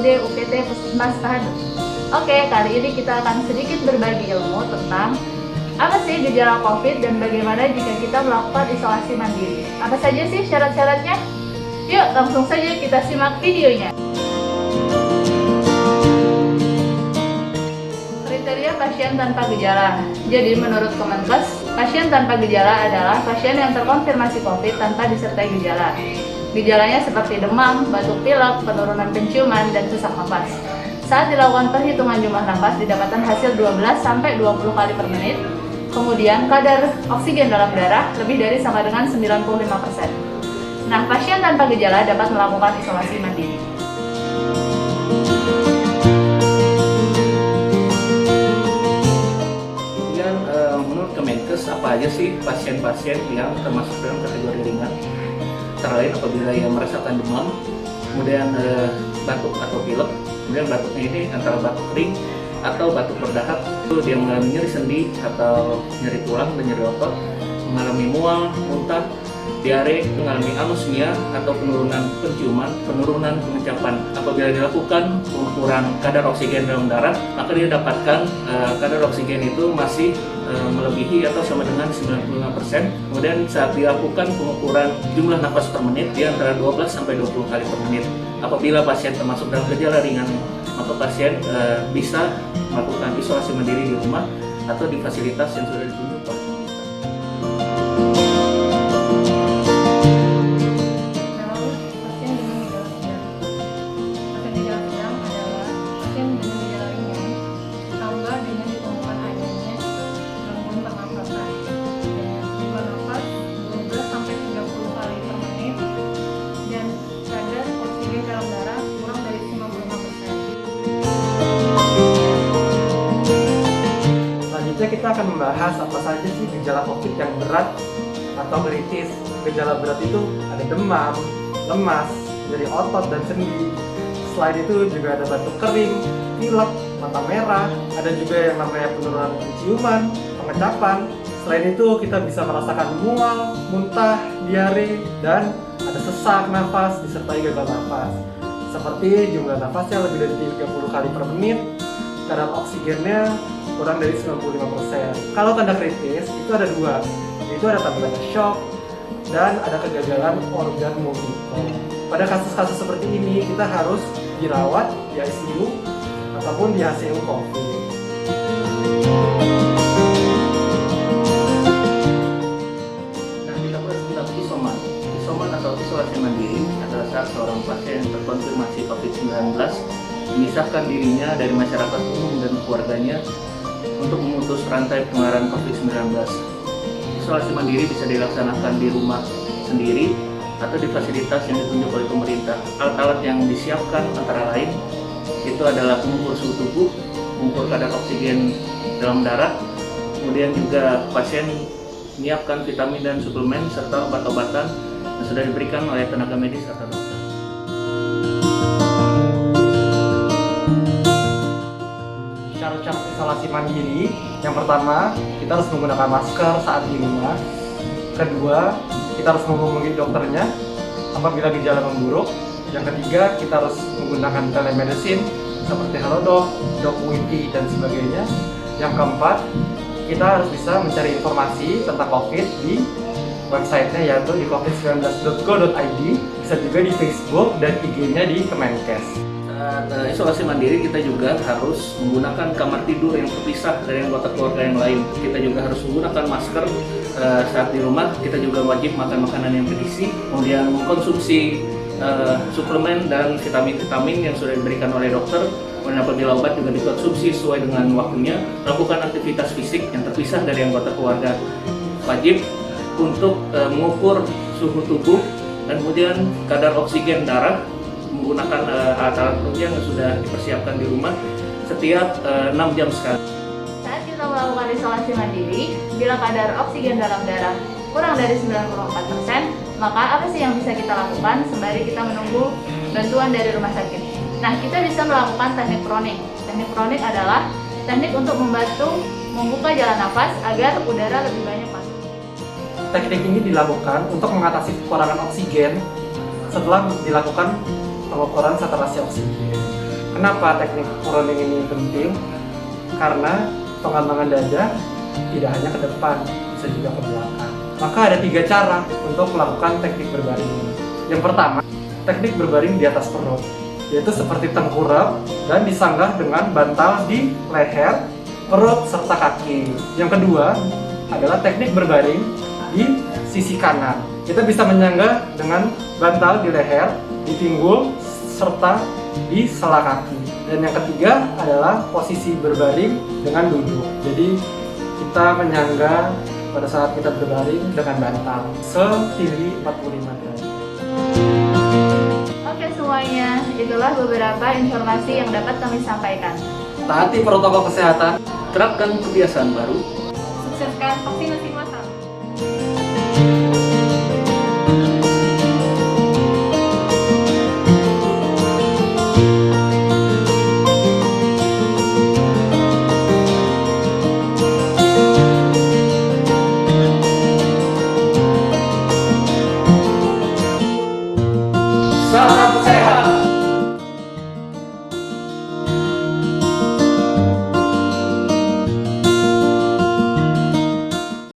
RSUD UPT Puskesmas Tahadu. Oke, kali ini kita akan sedikit berbagi ilmu tentang apa sih gejala COVID dan bagaimana jika kita melakukan isolasi mandiri. Apa saja sih syarat-syaratnya? Yuk, langsung saja kita simak videonya. Kriteria pasien tanpa gejala. Jadi menurut Kemenkes, pasien tanpa gejala adalah pasien yang terkonfirmasi COVID tanpa disertai gejala. Gejalanya seperti demam, batuk pilek, penurunan penciuman, dan sesak napas. Saat dilakukan perhitungan jumlah napas didapatkan hasil 12-20 kali per menit. Kemudian kadar oksigen dalam darah lebih dari sama dengan 95%. Nah, pasien tanpa gejala dapat melakukan isolasi mandiri. Kemudian menurut Kemenkes, apa aja sih pasien-pasien yang termasuk dalam kategori ringan? Antara lain apabila ia merasakan demam, kemudian batuk atau pilek, kemudian batuknya ini antara batuk kering atau batuk berdahak, itu dia mengalami nyeri sendi atau nyeri tulang dan nyeri otot, mengalami mual, muntah, diare, mengalami anosmia atau penurunan penciuman, penurunan pengecapan. Apabila dilakukan pengukuran kadar oksigen dalam darah, maka dia dapatkan kadar oksigen itu masih melebihi atau sama dengan 95%. Kemudian saat dilakukan pengukuran jumlah nafas per menit, dia antara 12-20 kali per menit. Apabila pasien termasuk dalam gejala ringan, maka pasien bisa melakukan isolasi mandiri di rumah atau di fasilitas yang sudah ditunjuk oleh pemerintah. Pasien dengan gejala sedang. Pasien gejala sedang adalah pasien dengan gejala ringan, tambah dengan ditemukan adanya gangguan pernafasan. Jumlah nafas 12-30 kali per menit dan kadar oksigen dalam darah kurang dari 95%. Selanjutnya kita akan membahas apa saja sih gejala COVID yang berat atau kritis. Gejala berat itu ada demam, lemas, nyeri otot dan sendi. Selain itu juga ada batuk kering, pilek, mata merah, ada juga yang namanya penurunan penciuman, pengecapan. Selain itu kita bisa merasakan mual, muntah, diare, dan ada sesak nafas disertai gagal nafas. Seperti jumlah nafasnya lebih dari 30 kali per menit, kadar oksigennya kurang dari 95%. Kalau tanda kritis itu ada dua, yaitu ada tanda shock dan ada kegagalan organ multiple. Pada kasus-kasus seperti ini kita harus dirawat di ICU ataupun di HCU COVID. Nah, kita bahas tentang isoman. Isoman atau isolasi mandiri adalah saat seorang pasien yang terkonfirmasi COVID-19 memisahkan dirinya dari masyarakat umum dan keluarganya untuk memutus rantai penularan COVID-19. Isolasi mandiri bisa dilaksanakan di rumah sendiri atau di fasilitas yang ditunjuk oleh pemerintah. Alat-alat yang disiapkan antara lain itu adalah pengukur suhu tubuh, pengukur kadar oksigen dalam darah, kemudian juga pasien menyiapkan vitamin dan suplemen serta obat-obatan yang sudah diberikan oleh tenaga medis atau dokter. Syarat-syarat isolasi mandiri, yang pertama kita harus menggunakan masker saat di rumah. Kedua, kita harus menghubungi dokternya apabila gejala memburuk. Yang ketiga, kita harus menggunakan telemedicine seperti Halodoc, DocWinky, dan sebagainya. Yang keempat, kita harus bisa mencari informasi tentang COVID di websitenya, yaitu di covid19.go.id, bisa juga di Facebook dan IG-nya di Kemenkes. Saat isolasi mandiri kita juga harus menggunakan kamar tidur yang terpisah dari anggota keluarga yang lain. Kita juga harus menggunakan masker saat di rumah. Kita juga wajib makan makanan yang bergizi, kemudian mengkonsumsi suplemen dan vitamin-vitamin yang sudah diberikan oleh dokter. Kemudian apabila obat juga dikonsumsi sesuai dengan waktunya. Lakukan aktivitas fisik yang terpisah dari anggota keluarga. Wajib untuk mengukur suhu tubuh dan kemudian kadar oksigen darah menggunakan alat-alat penunjang yang sudah dipersiapkan di rumah setiap 6 jam sekali. Saat kita melakukan isolasi mandiri, bila kadar oksigen dalam darah kurang dari 94%, maka apa sih yang bisa kita lakukan sembari kita menunggu bantuan dari rumah sakit? Nah, kita bisa melakukan teknik proning. Teknik proning adalah teknik untuk membantu membuka jalan nafas agar udara lebih banyak masuk. Teknik ini dilakukan untuk mengatasi kekurangan oksigen setelah dilakukan pengukuran saturasi oksigen. Kenapa teknik proning ini penting? Karena pengembangan dada tidak hanya ke depan, bisa juga ke belakang. Maka ada 3 cara untuk melakukan teknik berbaring ini. Yang pertama, teknik berbaring di atas perut, yaitu seperti tengkurap dan disanggah dengan bantal di leher, perut, serta kaki. Yang kedua adalah teknik berbaring di sisi kanan. Kita bisa menyanggah dengan bantal di leher, di pinggul, serta di sela kaki. Dan yang ketiga adalah posisi berbaring dengan duduk. Jadi kita menyangga pada saat kita berbaring dengan bantal setinggi 45 derajat. Oke semuanya, itulah beberapa informasi yang dapat kami sampaikan. Taati protokol kesehatan, terapkan kebiasaan baru. Sukseskan vaksinasi